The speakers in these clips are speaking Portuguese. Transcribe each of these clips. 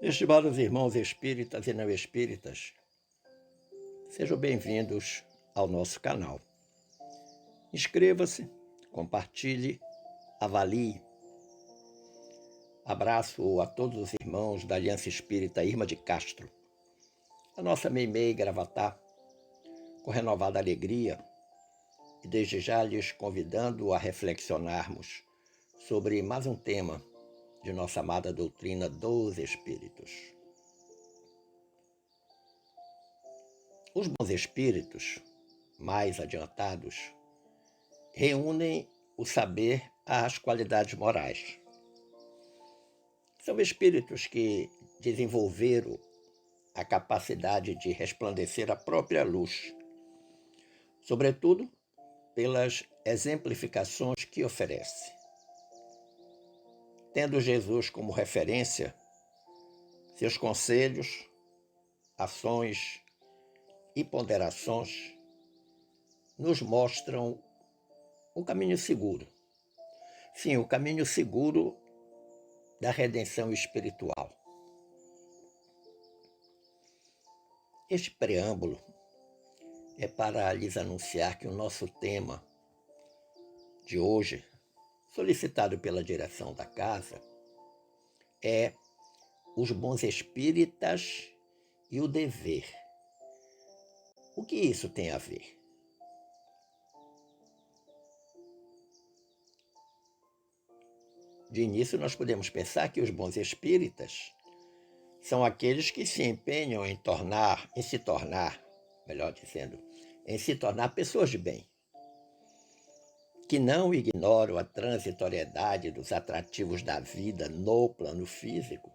Estimados irmãos espíritas e não espíritas, sejam bem-vindos ao nosso canal. Inscreva-se, compartilhe, avalie. Abraço a todos os irmãos da Aliança Espírita Irma de Castro, a nossa Meimei Gravatá, com renovada alegria, e desde já lhes convidando a reflexionarmos sobre mais um tema de nossa amada doutrina dos Espíritos. Os bons espíritos, mais adiantados, reúnem o saber às qualidades morais. São espíritos que desenvolveram a capacidade de resplandecer a própria luz, sobretudo pelas exemplificações que oferece. Tendo Jesus como referência, seus conselhos, ações e ponderações nos mostram o caminho seguro. Sim, o caminho seguro da redenção espiritual. Este preâmbulo é para lhes anunciar que o nosso tema de hoje, solicitado pela direção da casa, é os bons espíritas e o dever. O que isso tem a ver? De início, nós podemos pensar que os bons espíritas são aqueles que se empenham em se tornar pessoas de bem, que não ignoram a transitoriedade dos atrativos da vida no plano físico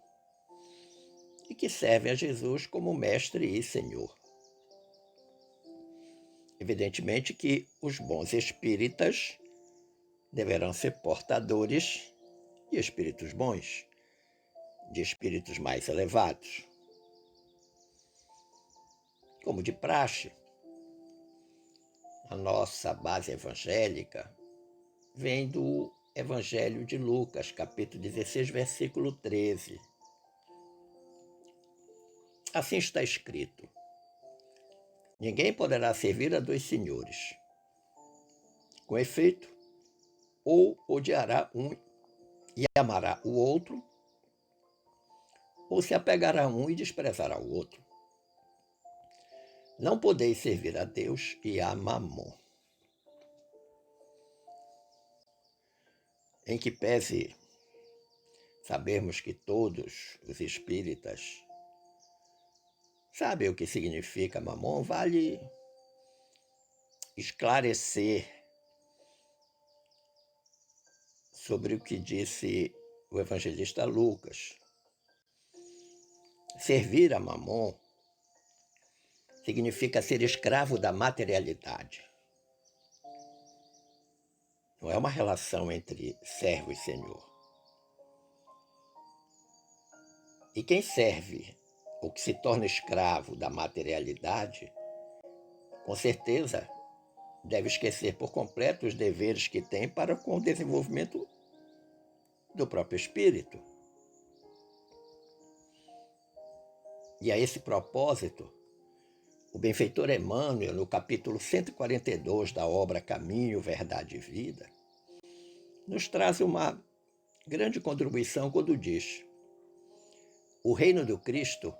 e que servem a Jesus como mestre e senhor. Evidentemente que os bons espíritas deverão ser portadores de espíritos bons, de espíritos mais elevados. Como de praxe, a nossa base evangélica vem do Evangelho de Lucas, capítulo 16, versículo 13. Assim está escrito: ninguém poderá servir a dois senhores. Com efeito, ou odiará um e amará o outro, ou se apegará a um e desprezará o outro. Não podeis servir a Deus e a Mamon. Em que pese sabermos que todos os espíritas sabem o que significa Mamon, vale esclarecer sobre o que disse o evangelista Lucas. Servir a Mamon significa ser escravo da materialidade. Não é uma relação entre servo e senhor. E quem serve ou que se torna escravo da materialidade, com certeza deve esquecer por completo os deveres que tem para com o desenvolvimento do próprio espírito. E a esse propósito, o benfeitor Emmanuel, no capítulo 142 da obra Caminho, Verdade e Vida, nos traz uma grande contribuição quando diz: o reino do Cristo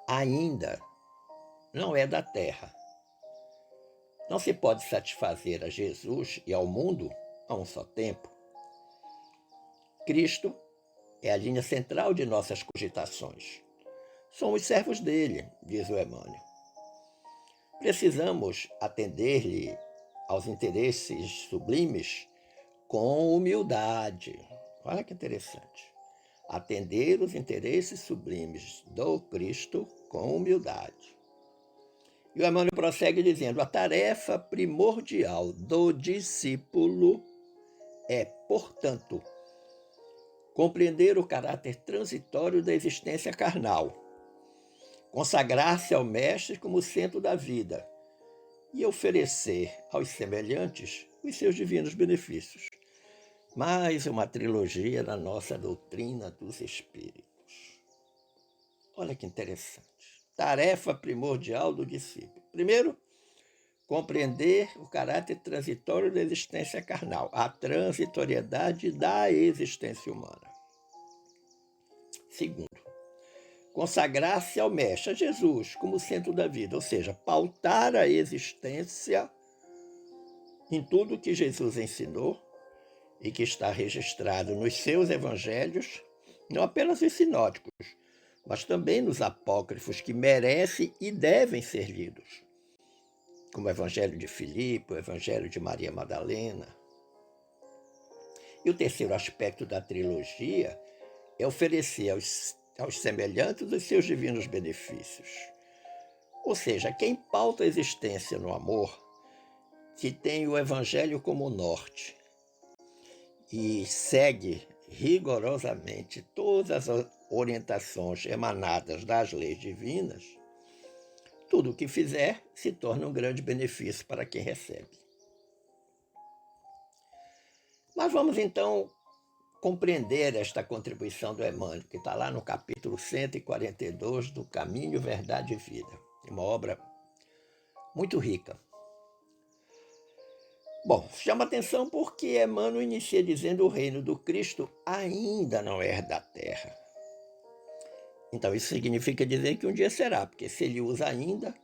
ainda não é da terra. Não se pode satisfazer a Jesus e ao mundo a um só tempo. Cristo é a linha central de nossas cogitações. Somos servos dele, diz o Emmanuel. Precisamos atender-lhe aos interesses sublimes com humildade. Olha que interessante. Atender os interesses sublimes do Cristo com humildade. E o Emmanuel prossegue dizendo: a tarefa primordial do discípulo é, portanto, compreender o caráter transitório da existência carnal, consagrar-se ao Mestre como centro da vida e oferecer aos semelhantes os seus divinos benefícios. Mais uma trilogia da nossa doutrina dos Espíritos. Olha que interessante. Tarefa primordial do discípulo. Primeiro, compreender o caráter transitório da existência carnal, a transitoriedade da existência humana. Segundo, consagrar-se ao Mestre, a Jesus, como centro da vida, ou seja, pautar a existência em tudo que Jesus ensinou e que está registrado nos seus evangelhos, não apenas os sinóticos, mas também nos apócrifos que merecem e devem ser lidos, como o Evangelho de Filipe, o Evangelho de Maria Madalena. E o terceiro aspecto da trilogia é oferecer aos semelhantes os seus divinos benefícios. Ou seja, quem pauta a existência no amor, que tem o Evangelho como norte e segue rigorosamente todas as orientações emanadas das leis divinas, tudo o que fizer se torna um grande benefício para quem recebe. Mas vamos então compreender esta contribuição do Emmanuel, que está lá no capítulo 142 do Caminho, Verdade e Vida. Uma obra muito rica. Bom, chama atenção porque Emmanuel inicia dizendo: o reino do Cristo ainda não é da terra. Então isso significa dizer que um dia será, porque se ele usa ainda,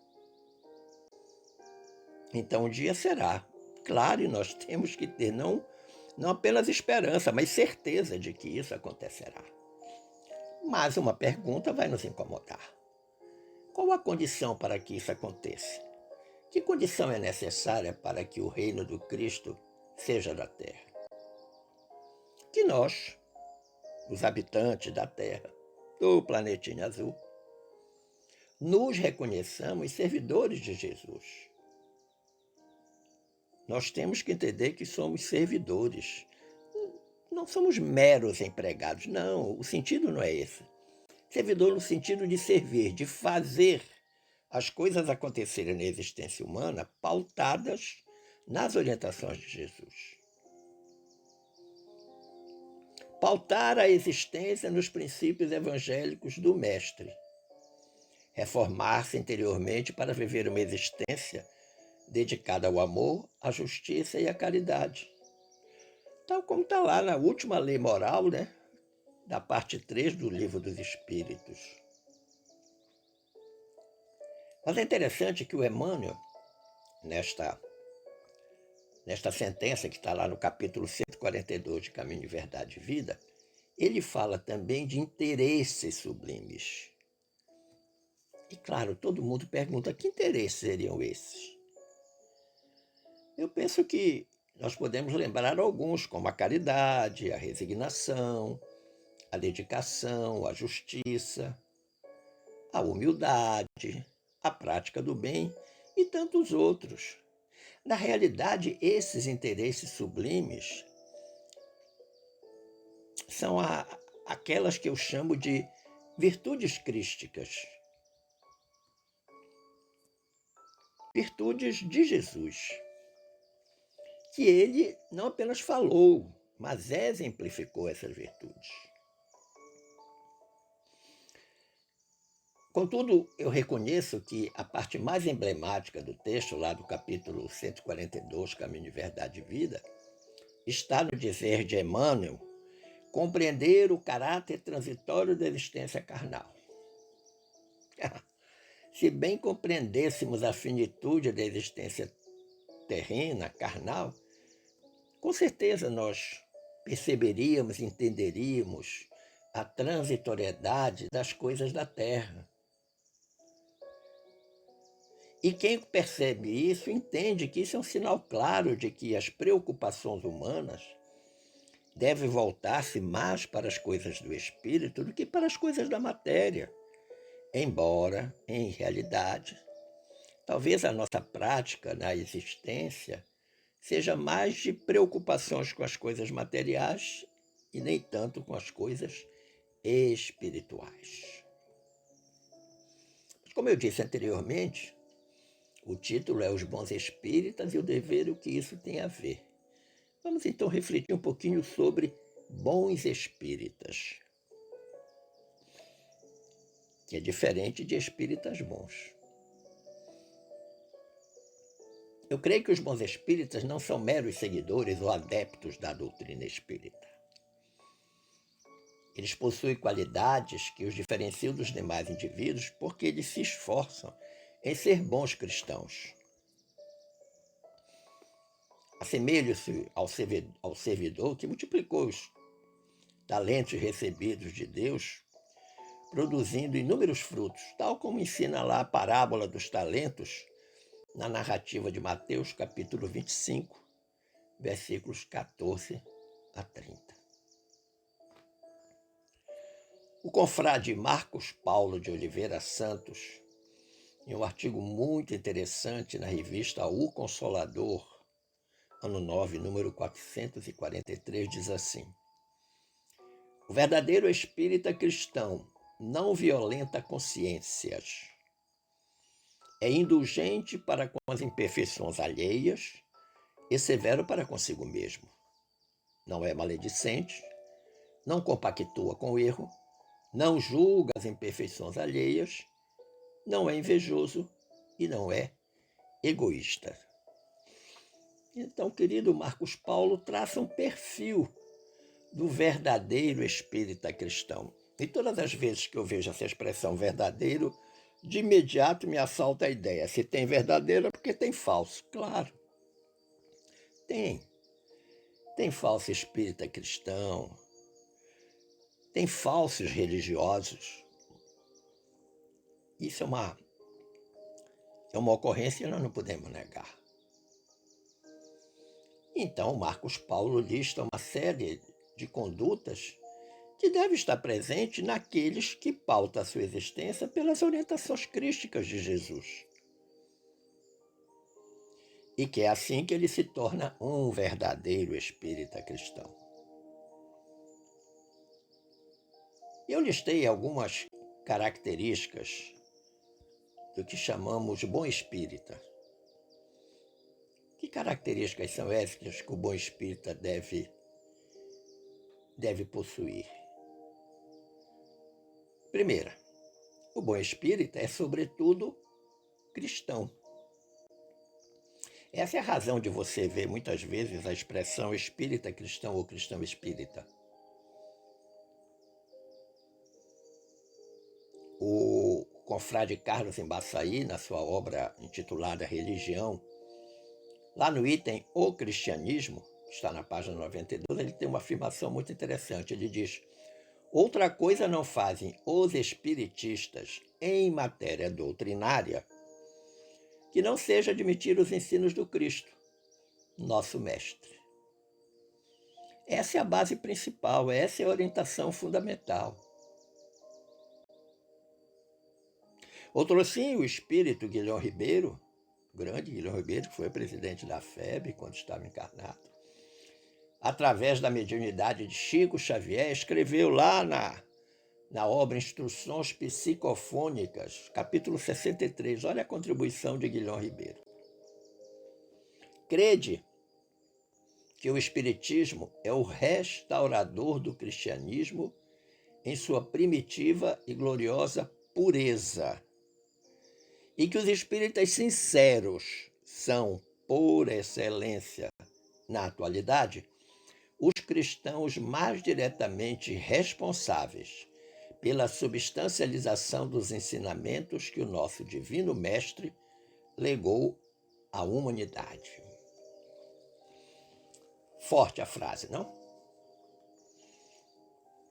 então um dia será. Claro, e nós temos que ter não apenas esperança, mas certeza de que isso acontecerá. Mas uma pergunta vai nos incomodar. Qual a condição para que isso aconteça? Que condição é necessária para que o reino do Cristo seja da terra? Que nós, os habitantes da terra, do planetinha azul, nos reconheçamos servidores de Jesus. Nós temos que entender que somos servidores. Não somos meros empregados, não. O sentido não é esse. Servidor no sentido de servir, de fazer as coisas acontecerem na existência humana pautadas nas orientações de Jesus. Pautar a existência nos princípios evangélicos do Mestre. Reformar-se interiormente para viver uma existência dedicada ao amor, à justiça e à caridade. Tal como está lá na última lei moral, né? Da parte 3 do Livro dos Espíritos. Mas é interessante que o Emmanuel, nesta sentença que está lá no capítulo 142 de Caminho, Verdade e Vida, ele fala também de interesses sublimes. E claro, todo mundo pergunta: que interesses seriam esses? Eu penso que nós podemos lembrar alguns, como a caridade, a resignação, a dedicação, a justiça, a humildade, a prática do bem e tantos outros. Na realidade, esses interesses sublimes são aquelas que eu chamo de virtudes crísticas, virtudes de Jesus, que ele não apenas falou, mas exemplificou essas virtudes. Contudo, eu reconheço que a parte mais emblemática do texto, lá do capítulo 142, Caminho de Verdade e Vida, está no dizer de Emmanuel: compreender o caráter transitório da existência carnal. Se bem compreendêssemos a finitude da existência terrena, carnal, com certeza nós perceberíamos, entenderíamos a transitoriedade das coisas da terra. E quem percebe isso entende que isso é um sinal claro de que as preocupações humanas devem voltar-se mais para as coisas do espírito do que para as coisas da matéria. Embora, em realidade, talvez a nossa prática na existência seja mais de preocupações com as coisas materiais e nem tanto com as coisas espirituais. Como eu disse anteriormente, o título é Os Bons Espíritas e o dever e o que isso tem a ver. Vamos então refletir um pouquinho sobre bons espíritas. que é diferente de espíritas bons. Eu creio que os bons espíritas não são meros seguidores ou adeptos da doutrina espírita. Eles possuem qualidades que os diferenciam dos demais indivíduos porque eles se esforçam em ser bons cristãos. Assemelham-se ao servidor que multiplicou os talentos recebidos de Deus, produzindo inúmeros frutos, tal como ensina lá a parábola dos talentos na narrativa de Mateus, capítulo 25, versículos 14 a 30. O confrade Marcos Paulo de Oliveira Santos, em um artigo muito interessante na revista O Consolador, ano 9, número 443, diz assim: o verdadeiro espírita cristão não violenta consciências. É indulgente para com as imperfeições alheias e severo para consigo mesmo. Não é maledicente, não compactua com o erro, não julga as imperfeições alheias, não é invejoso e não é egoísta. Então, querido Marcos Paulo traça um perfil do verdadeiro espírita cristão. E todas as vezes que eu vejo essa expressão verdadeiro, de imediato me assalta a ideia. Se tem verdadeiro é porque tem falso. Claro, tem. Tem falso espírita cristão, tem falsos religiosos. Isso é uma ocorrência que nós não podemos negar. Então, Marcos Paulo lista uma série de condutas que deve estar presente naqueles que pautam a sua existência pelas orientações crísticas de Jesus. E que é assim que ele se torna um verdadeiro espírita cristão. Eu listei algumas características do que chamamos bom espírita. Que características são essas que o bom espírita deve possuir? Primeira, o bom espírita é, sobretudo, cristão. Essa é a razão de você ver muitas vezes a expressão espírita cristão ou cristão espírita. O confrade Carlos Embaçaí, na sua obra intitulada Religião, lá no item O Cristianismo, que está na página 92, ele tem uma afirmação muito interessante. Ele diz: outra coisa não fazem os espiritistas em matéria doutrinária que não seja admitir os ensinos do Cristo, nosso mestre. Essa é a base principal, essa é a orientação fundamental. Outro sim, o espírito Guilhom Ribeiro, o grande Guilhom Ribeiro, que foi presidente da FEB quando estava encarnado, através da mediunidade de Chico Xavier, escreveu lá na obra Instruções Psicofônicas, capítulo 63, olha a contribuição de Guilhom Ribeiro. Crede que o Espiritismo é o restaurador do cristianismo em sua primitiva e gloriosa pureza, e que os espíritas sinceros são, por excelência, na atualidade, os cristãos mais diretamente responsáveis pela substancialização dos ensinamentos que o nosso Divino Mestre legou à humanidade. Forte a frase, não?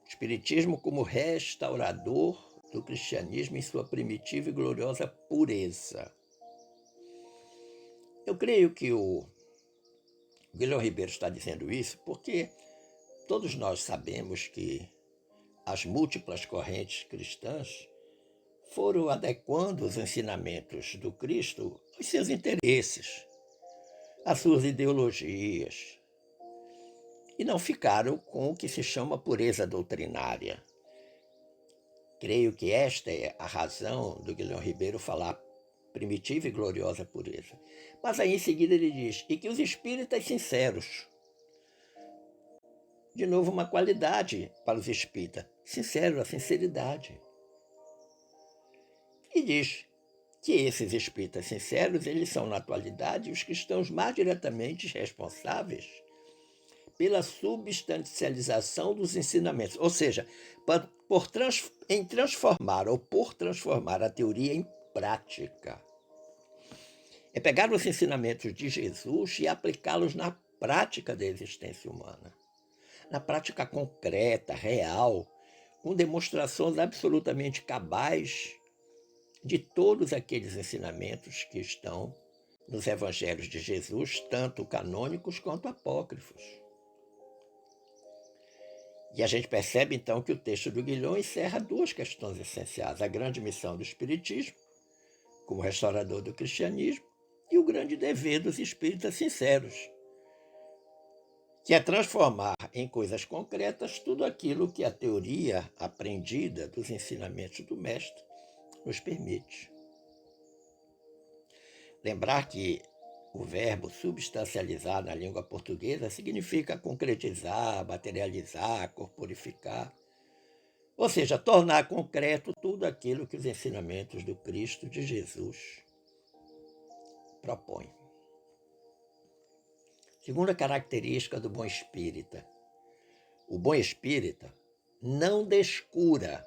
Espiritismo como restaurador do cristianismo em sua primitiva e gloriosa pureza. Eu creio que o Guilhom Ribeiro está dizendo isso porque todos nós sabemos que as múltiplas correntes cristãs foram adequando os ensinamentos do Cristo aos seus interesses, às suas ideologias, e não ficaram com o que se chama pureza doutrinária. Creio que esta é a razão do Guilhom Ribeiro falar primitiva e gloriosa pureza. Mas aí em seguida ele diz, e que os espíritas sinceros, de novo uma qualidade para os espíritas, sincero, a sinceridade. e diz que esses espíritas sinceros, eles são, na atualidade, os cristãos mais diretamente responsáveis pela substancialização dos ensinamentos, ou seja, em transformar ou por transformar a teoria em prática. É pegar os ensinamentos de Jesus e aplicá-los na prática da existência humana, na prática concreta, real, com demonstrações absolutamente cabais de todos aqueles ensinamentos que estão nos evangelhos de Jesus, tanto canônicos quanto apócrifos. E a gente percebe, então, que o texto do Guilhom encerra duas questões essenciais: a grande missão do Espiritismo, como restaurador do cristianismo, e o grande dever dos espíritas sinceros, que é transformar em coisas concretas tudo aquilo que a teoria aprendida dos ensinamentos do Mestre nos permite. Lembrar que o verbo substancializar na língua portuguesa significa concretizar, materializar, corporificar, ou seja, tornar concreto tudo aquilo que os ensinamentos do Cristo de Jesus propõem. Segunda característica do bom espírita: o bom espírita não descura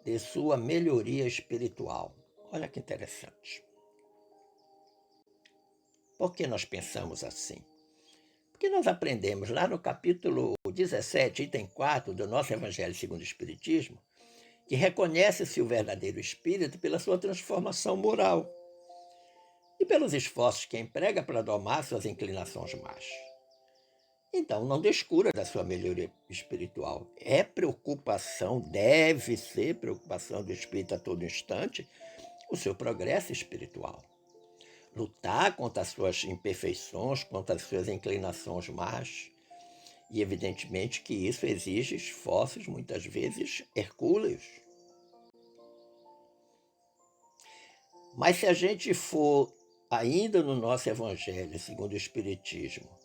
de sua melhoria espiritual. Olha que interessante. Por que nós pensamos assim? Porque nós aprendemos lá no capítulo 17, item 4 do nosso Evangelho segundo o Espiritismo, que reconhece-se o verdadeiro espírito pela sua transformação moral e pelos esforços que emprega para domar suas inclinações más. Então, não descura da sua melhoria espiritual. É preocupação, deve ser preocupação do espírito a todo instante, o seu progresso espiritual. Lutar contra as suas imperfeições, contra as suas inclinações más. E, evidentemente, que isso exige esforços, muitas vezes, hercúleos. Mas se a gente for ainda no nosso Evangelho, segundo o Espiritismo,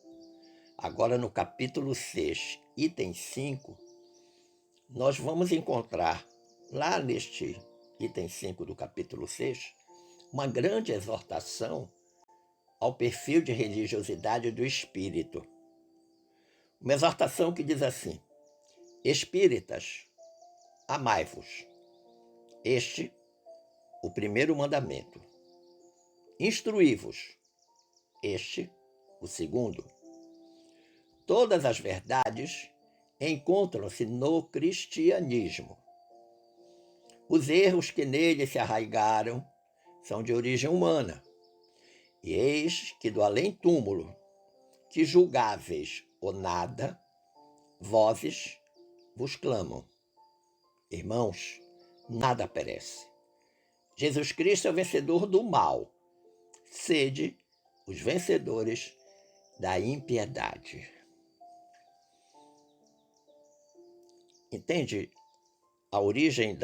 agora no capítulo 6, item 5, nós vamos encontrar, lá neste item 5 do capítulo 6, uma grande exortação ao perfil de religiosidade do espírito. Uma exortação que diz assim: espíritas, amai-vos. Este, o primeiro mandamento. Instruí-vos. Este, o segundo. Todas as verdades encontram-se no cristianismo. Os erros que nele se arraigaram são de origem humana. E eis que do além-túmulo, que julgáveis o nada, vozes vos clamam. Irmãos, nada perece. Jesus Cristo é o vencedor do mal. Sede os vencedores da impiedade. Entende a origem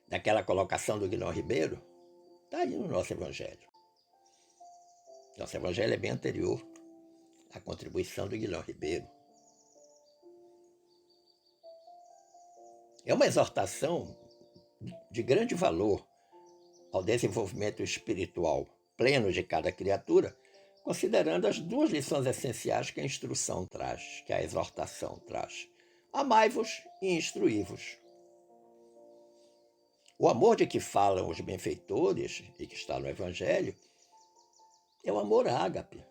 daquela colocação do Guilhom Ribeiro? Está aí no nosso Evangelho. Nosso Evangelho é bem anterior à contribuição do Guilhom Ribeiro. É uma exortação de grande valor ao desenvolvimento espiritual pleno de cada criatura, considerando as duas lições essenciais que a instrução traz, que a exortação traz. Amai-vos e instruí-vos. O amor de que falam os benfeitores, e que está no Evangelho, é o amor ágape.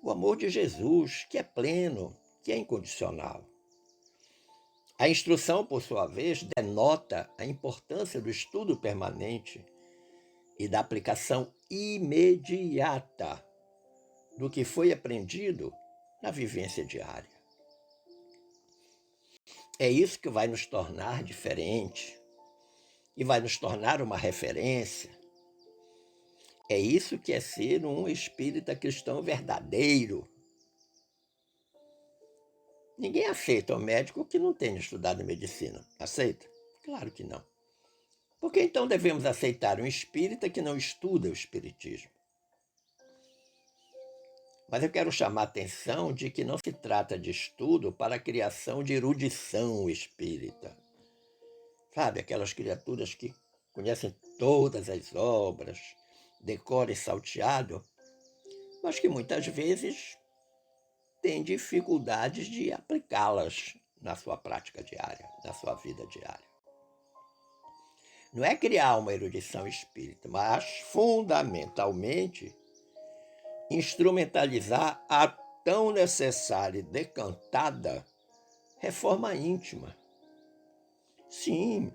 O amor de Jesus, que é pleno, que é incondicional. A instrução, por sua vez, denota a importância do estudo permanente e da aplicação imediata do que foi aprendido na vivência diária. É isso que vai nos tornar diferente e vai nos tornar uma referência. É isso que é ser um espírita cristão verdadeiro. Ninguém aceita um médico que não tenha estudado medicina. Aceita? Claro que não. Por que então devemos aceitar um espírita que não estuda o espiritismo? Mas eu quero chamar a atenção de que não se trata de estudo para a criação de erudição espírita. Sabe, aquelas criaturas que conhecem todas as obras, decora e salteado, mas que muitas vezes têm dificuldades de aplicá-las na sua prática diária, na sua vida diária. Não é criar uma erudição espírita, mas fundamentalmente instrumentalizar a tão necessária e decantada reforma íntima. Sim,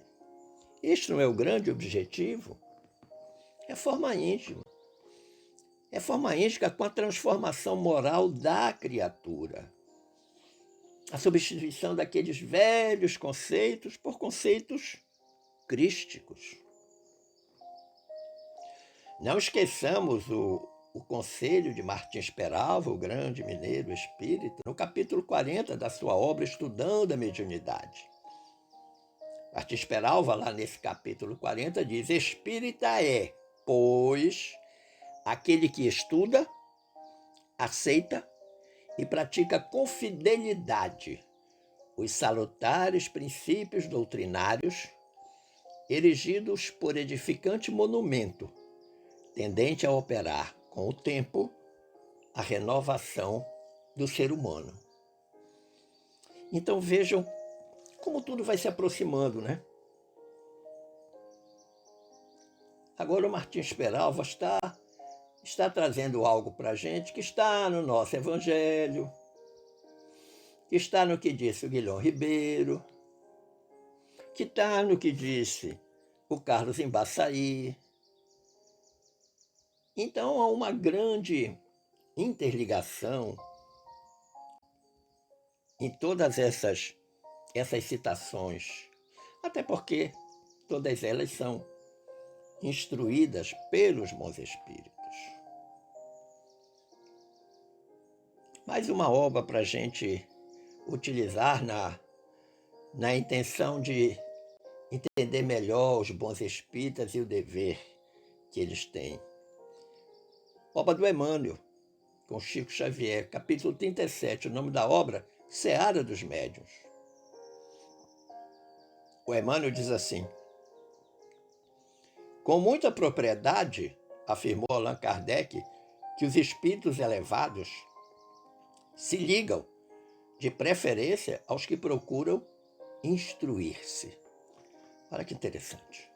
este não é o grande objetivo? Reforma íntima. Reforma íntima com a transformação moral da criatura. A substituição daqueles velhos conceitos por conceitos crísticos. Não esqueçamos o conselho de Martins Peralva, o grande mineiro espírita, no capítulo 40 da sua obra Estudando a Mediunidade. Martins Peralva, lá nesse capítulo 40, diz: espírita é, pois, aquele que estuda, aceita e pratica com fidelidade os salutares princípios doutrinários erigidos por edificante monumento, tendente a operar, com o tempo, a renovação do ser humano. Então vejam como tudo vai se aproximando, né? Agora o Martins Peralva está trazendo algo para a gente que está no nosso Evangelho, que está no que disse o Guilhom Ribeiro, que está no que disse o Carlos Embaçaí. Então há uma grande interligação em todas essas citações, até porque todas elas são instruídas pelos bons espíritos. Mais uma obra para a gente utilizar na intenção de entender melhor os bons espíritas e o dever que eles têm. Obra do Emmanuel, com Chico Xavier, capítulo 37, o nome da obra, Seara dos Médiuns. O Emmanuel diz assim: com muita propriedade, afirmou Allan Kardec, que os espíritos elevados se ligam, de preferência, aos que procuram instruir-se. Olha que interessante.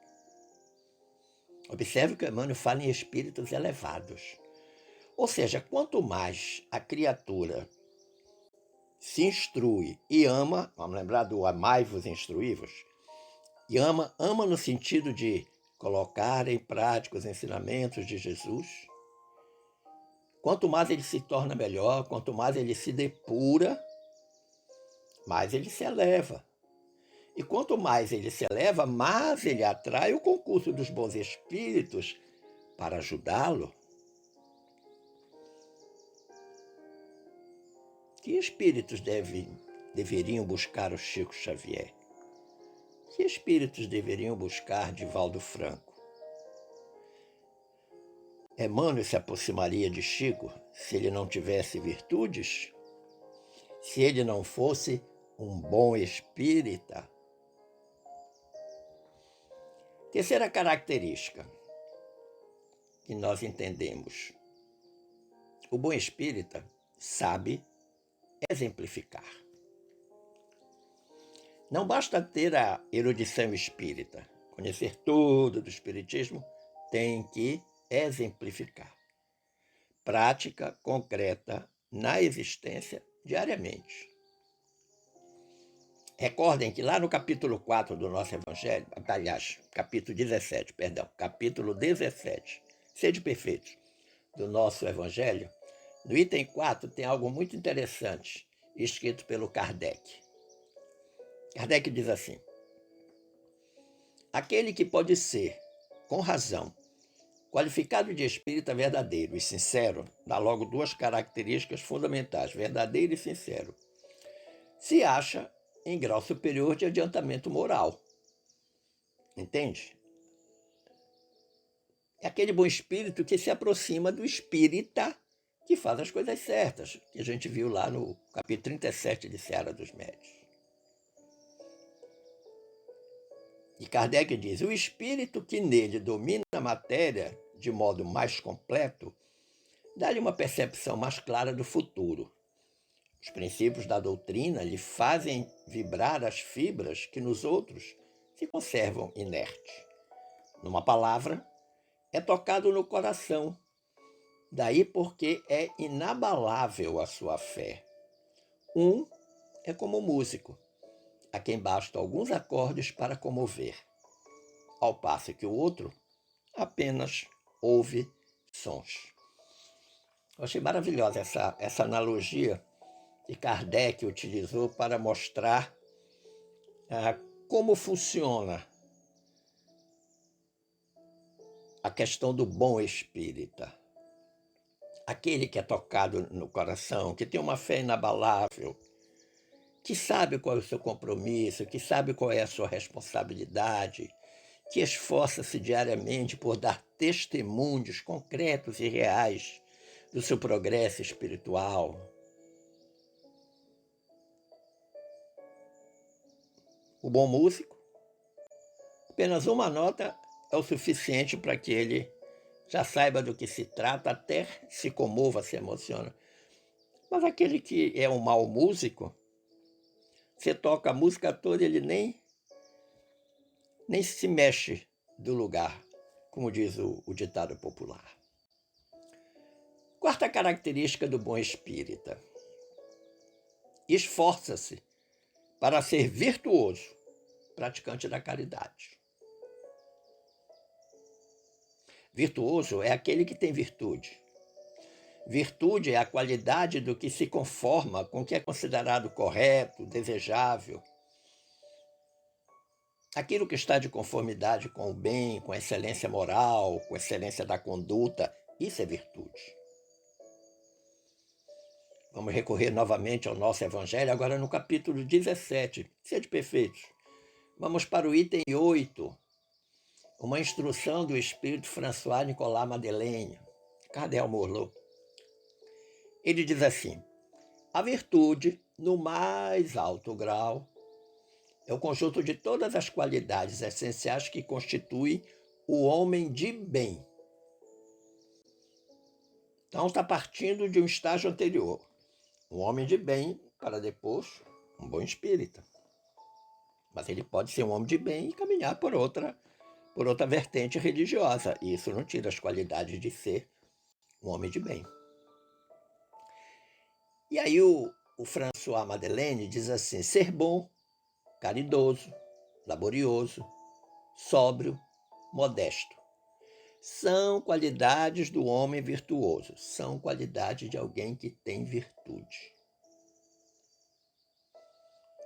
Observe que o Emmanuel fala em espíritos elevados. Ou seja, quanto mais a criatura se instrui e ama, vamos lembrar do amai-vos e instruí-vos, e ama no sentido de colocar em prática os ensinamentos de Jesus, quanto mais ele se torna melhor, quanto mais ele se depura, mais ele se eleva. E quanto mais ele se eleva, mais ele atrai o concurso dos bons espíritos para ajudá-lo. Que espíritos deveriam buscar o Chico Xavier? Que espíritos deveriam buscar Divaldo Franco? Emmanuel se aproximaria de Chico se ele não tivesse virtudes? Se ele não fosse um bom espírita? Terceira característica que nós entendemos: o bom espírita sabe exemplificar. Não basta ter a erudição espírita, conhecer tudo do espiritismo, tem que exemplificar. Prática concreta na existência diariamente. Recordem que lá no capítulo 4 do nosso Evangelho, aliás, capítulo 17, Sede Perfeitos, do nosso Evangelho, no item 4 tem algo muito interessante, escrito pelo Kardec. Kardec diz assim: aquele que pode ser, com razão, qualificado de espírita verdadeiro e sincero, dá logo duas características fundamentais: verdadeiro e sincero, se acha em grau superior de adiantamento moral. Entende? É aquele bom espírito que se aproxima do espírita que faz as coisas certas, que a gente viu lá no capítulo 37 de Seara dos Médiuns. E Kardec diz: o espírito que nele domina a matéria de modo mais completo dá-lhe uma percepção mais clara do futuro. Os princípios da doutrina lhe fazem vibrar as fibras que nos outros se conservam inertes. Numa palavra, é tocado no coração, daí porque é inabalável a sua fé. Um é como músico, a quem bastam alguns acordes para comover, ao passo que o outro apenas ouve sons. Eu achei maravilhosa essa analogia que Kardec utilizou para mostrar como funciona a questão do bom espírita. Aquele que é tocado no coração, que tem uma fé inabalável, que sabe qual é o seu compromisso, que sabe qual é a sua responsabilidade, que esforça-se diariamente por dar testemunhos concretos e reais do seu progresso espiritual. O bom músico, apenas uma nota é o suficiente para que ele já saiba do que se trata, até se comova, se emociona. Mas aquele que é um mau músico, você toca a música toda, ele nem se mexe do lugar, como diz o ditado popular. Quarta característica do bom espírita: esforça-se para ser virtuoso, praticante da caridade. Virtuoso é aquele que tem virtude. Virtude é a qualidade do que se conforma com o que é considerado correto, desejável. Aquilo que está de conformidade com o bem, com a excelência moral, com a excelência da conduta, isso é virtude. Vamos recorrer novamente ao nosso Evangelho, agora no capítulo 17, Sede Perfeitos. Vamos para o item 8, uma instrução do espírito François Nicolas Madeleine, Cardeal Morlot. Ele diz assim: a virtude, no mais alto grau, é o conjunto de todas as qualidades essenciais que constituem o homem de bem. Então está partindo de um estágio anterior. Um homem de bem, para depois um bom espírita. Mas ele pode ser um homem de bem e caminhar por outra vertente religiosa. E isso não tira as qualidades de ser um homem de bem. E aí o François Madeleine diz assim: ser bom, caridoso, laborioso, sóbrio, modesto. São qualidades do homem virtuoso, são qualidades de alguém que tem virtude.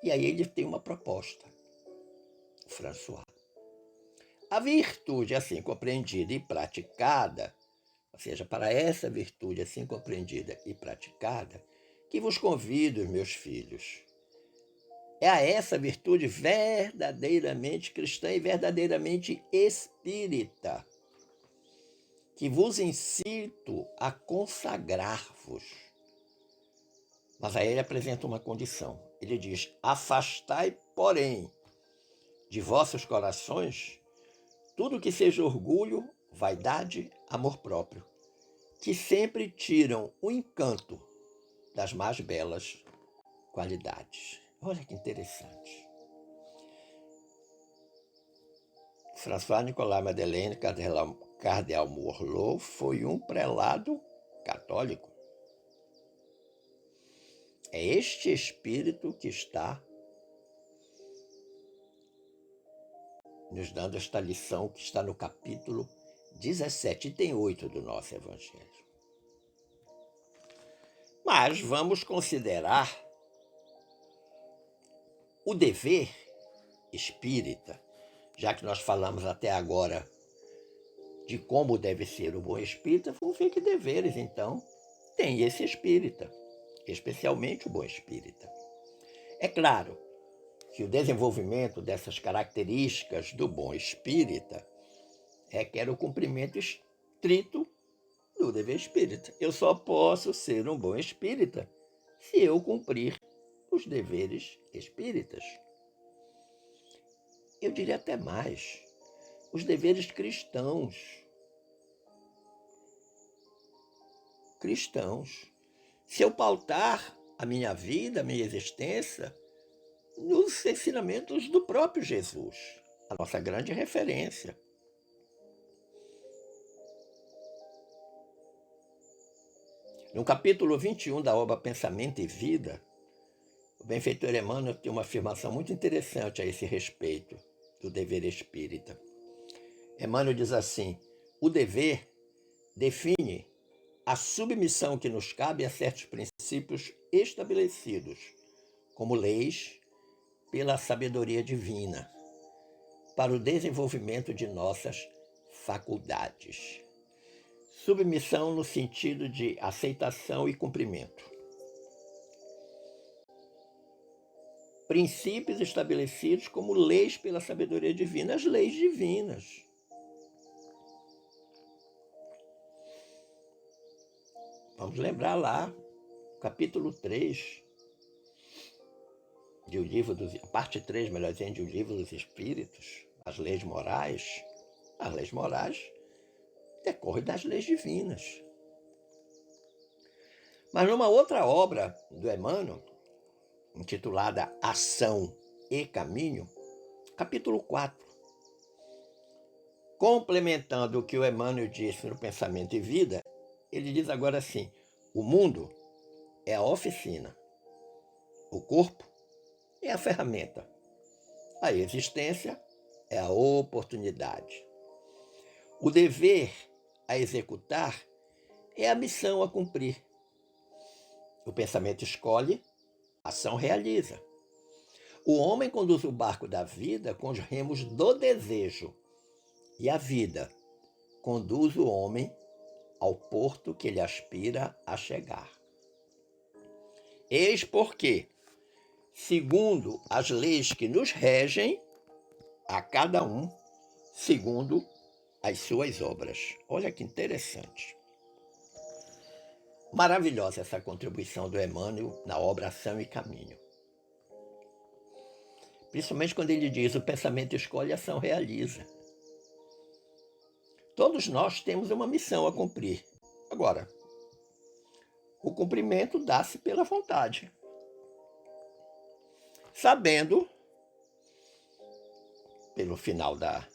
E aí ele tem uma proposta, François. A virtude assim compreendida e praticada, ou seja, para essa virtude assim compreendida e praticada, que vos convido, meus filhos, é a essa virtude verdadeiramente cristã e verdadeiramente espírita, que vos incito a consagrar-vos. Mas aí ele apresenta uma condição. Ele diz: afastai, porém, de vossos corações tudo que seja orgulho, vaidade, amor próprio, que sempre tiram o encanto das mais belas qualidades. Olha que interessante. François Nicolas Madeleine Cardeal Morlot foi um prelado católico. É este espírito que está nos dando esta lição que está no capítulo 17, item 8 do nosso Evangelho. Mas vamos considerar o dever espírita, já que nós falamos até agora de como deve ser o bom espírita, vamos ver que deveres, então, tem esse espírita, especialmente o bom espírita. É claro que o desenvolvimento dessas características do bom espírita requer o cumprimento estrito do dever espírita. Eu só posso ser um bom espírita se eu cumprir os deveres espíritas. eu diria até mais, os deveres cristãos. Se eu pautar a minha vida, a minha existência, nos ensinamentos do próprio Jesus, a nossa grande referência. No capítulo 21 da obra Pensamento e Vida, o benfeitor Emmanuel tem uma afirmação muito interessante a esse respeito do dever espírita. Emmanuel diz assim: o dever define a submissão que nos cabe a certos princípios estabelecidos, como leis, pela sabedoria divina, para o desenvolvimento de nossas faculdades. Submissão no sentido de aceitação e cumprimento. Princípios estabelecidos como leis pela sabedoria divina, as leis divinas. Vamos lembrar lá, capítulo 3, de o livro dos, parte 3, melhor dizendo, de o livro dos Espíritos, as leis morais. As leis morais decorrem das leis divinas. Mas numa outra obra do Emmanuel, intitulada Ação e Caminho, capítulo 4, complementando o que o Emmanuel disse no Pensamento e Vida, ele diz agora assim: o mundo é a oficina, o corpo é a ferramenta, a existência é a oportunidade. O dever a executar é a missão a cumprir. O pensamento escolhe, a ação realiza. O homem conduz o barco da vida com os remos do desejo, e a vida conduz o homem ao porto que ele aspira a chegar. Eis porque, segundo as leis que nos regem, a cada um segundo as suas obras. Olha que interessante. Maravilhosa essa contribuição do Emmanuel na obra Ação e Caminho. Principalmente quando ele diz: o pensamento escolhe, a ação realiza. Todos nós temos uma missão a cumprir. Agora, o cumprimento dá-se pela vontade. Sabendo, pelo final da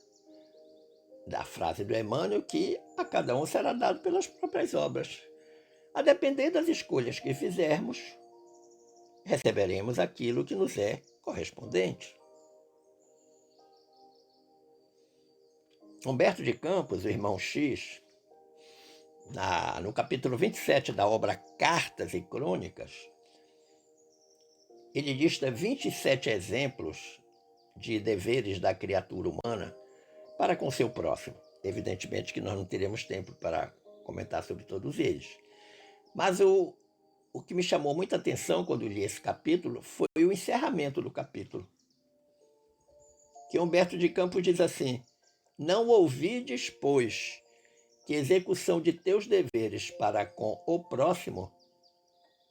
frase do Emmanuel, que a cada um será dado pelas próprias obras. A depender das escolhas que fizermos, receberemos aquilo que nos é correspondente. Humberto de Campos, o irmão X, no capítulo 27 da obra Cartas e Crônicas, ele lista 27 exemplos de deveres da criatura humana para com seu próximo. Evidentemente que nós não teremos tempo para comentar sobre todos eles. Mas o que me chamou muita atenção quando li esse capítulo foi o encerramento do capítulo. Que Humberto de Campos diz assim: não ouvides, pois, que execução de teus deveres para com o próximo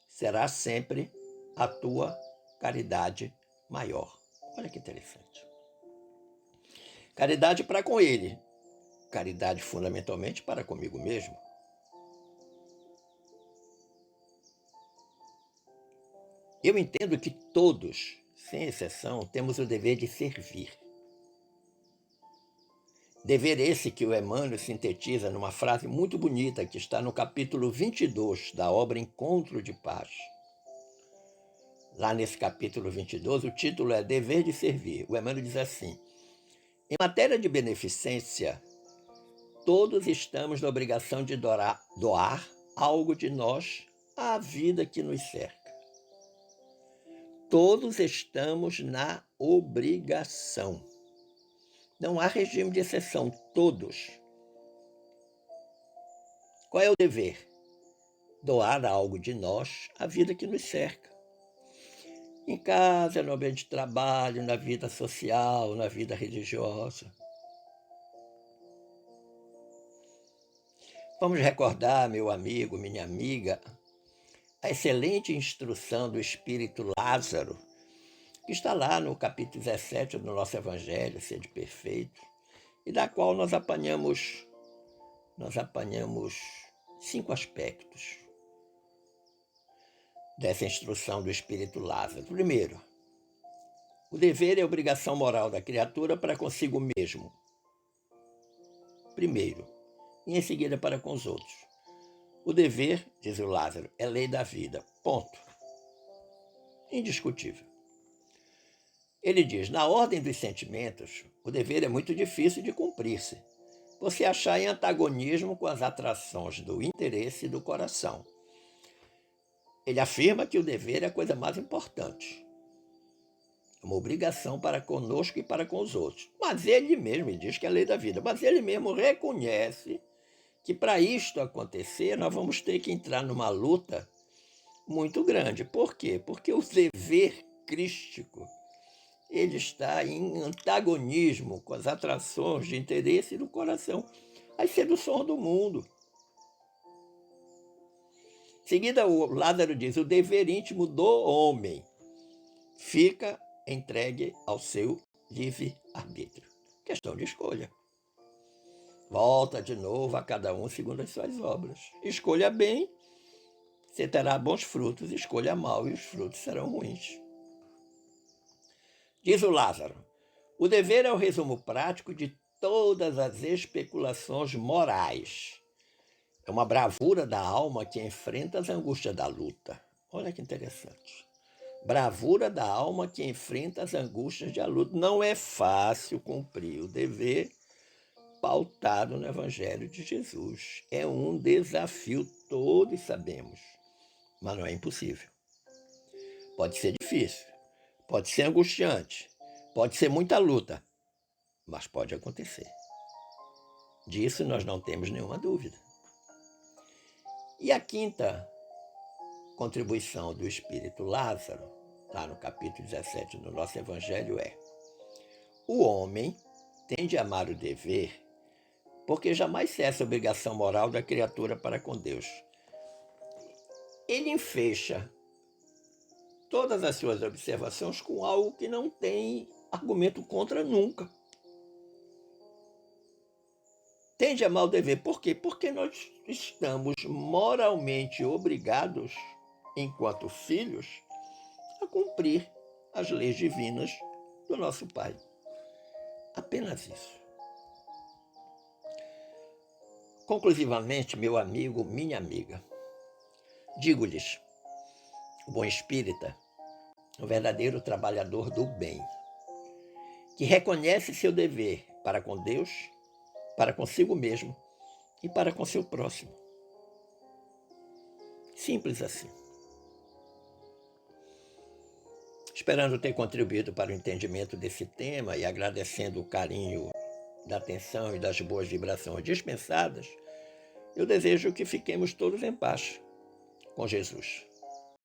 será sempre a tua caridade maior. Olha que interessante. Caridade para com ele, caridade fundamentalmente para comigo mesmo. Eu entendo que todos, sem exceção, temos o dever de servir. Dever esse que o Emmanuel sintetiza numa frase muito bonita que está no capítulo 22 da obra Encontro de Paz. Lá nesse capítulo 22, o título é Dever de Servir. O Emmanuel diz assim: em matéria de beneficência, todos estamos na obrigação de doar algo de nós à vida que nos cerca. Todos estamos na obrigação. Não há regime de exceção, todos. Qual é o dever? Doar algo de nós à vida que nos cerca. Em casa, no ambiente de trabalho, na vida social, na vida religiosa. Vamos recordar, meu amigo, minha amiga, a excelente instrução do espírito Lázaro que está lá no capítulo 17 do nosso Evangelho, Sede Perfeito, e da qual nós apanhamos 5 aspectos dessa instrução do Espírito Lázaro. Primeiro, o dever e a obrigação moral da criatura para consigo mesmo. Primeiro, e em seguida para com os outros. O dever, diz o Lázaro, é lei da vida. Ponto. Indiscutível. Ele diz, na ordem dos sentimentos, o dever é muito difícil de cumprir-se. Você achar em antagonismo com as atrações do interesse e do coração. Ele afirma que o dever é a coisa mais importante. É uma obrigação para conosco e para com os outros. Mas ele mesmo diz que é a lei da vida. Mas ele mesmo reconhece que para isto acontecer, nós vamos ter que entrar numa luta muito grande. Por quê? Porque o dever crístico, ele está em antagonismo com as atrações de interesse do coração, as seduções do mundo. Em seguida, o Lázaro diz, o dever íntimo do homem fica entregue ao seu livre-arbítrio. Questão de escolha. Volta de novo a cada um segundo as suas obras. Escolha bem, você terá bons frutos. Escolha mal e os frutos serão ruins. Diz o Lázaro, o dever é o resumo prático de todas as especulações morais. É uma bravura da alma que enfrenta as angústias da luta. Olha que interessante. Bravura da alma que enfrenta as angústias da luta. Não é fácil cumprir o dever pautado no Evangelho de Jesus. É um desafio, todos sabemos, mas não é impossível. Pode ser difícil, pode ser angustiante, pode ser muita luta, mas pode acontecer. Disso nós não temos nenhuma dúvida. E a quinta contribuição do Espírito Lázaro, lá no capítulo 17 do nosso Evangelho, é: o homem tende a amar o dever porque jamais cessa a obrigação moral da criatura para com Deus. Ele enfecha todas as suas observações com algo que não tem argumento contra nunca. Tende a amar o dever. Por quê? Porque nós estamos moralmente obrigados, enquanto filhos, a cumprir as leis divinas do nosso Pai. Apenas isso. Conclusivamente, meu amigo, minha amiga, digo-lhes, o bom espírita, o verdadeiro trabalhador do bem, que reconhece seu dever para com Deus, para consigo mesmo e para com seu próximo. Simples assim. Esperando ter contribuído para o entendimento desse tema e agradecendo o carinho da atenção e das boas vibrações dispensadas, eu desejo que fiquemos todos em paz com Jesus.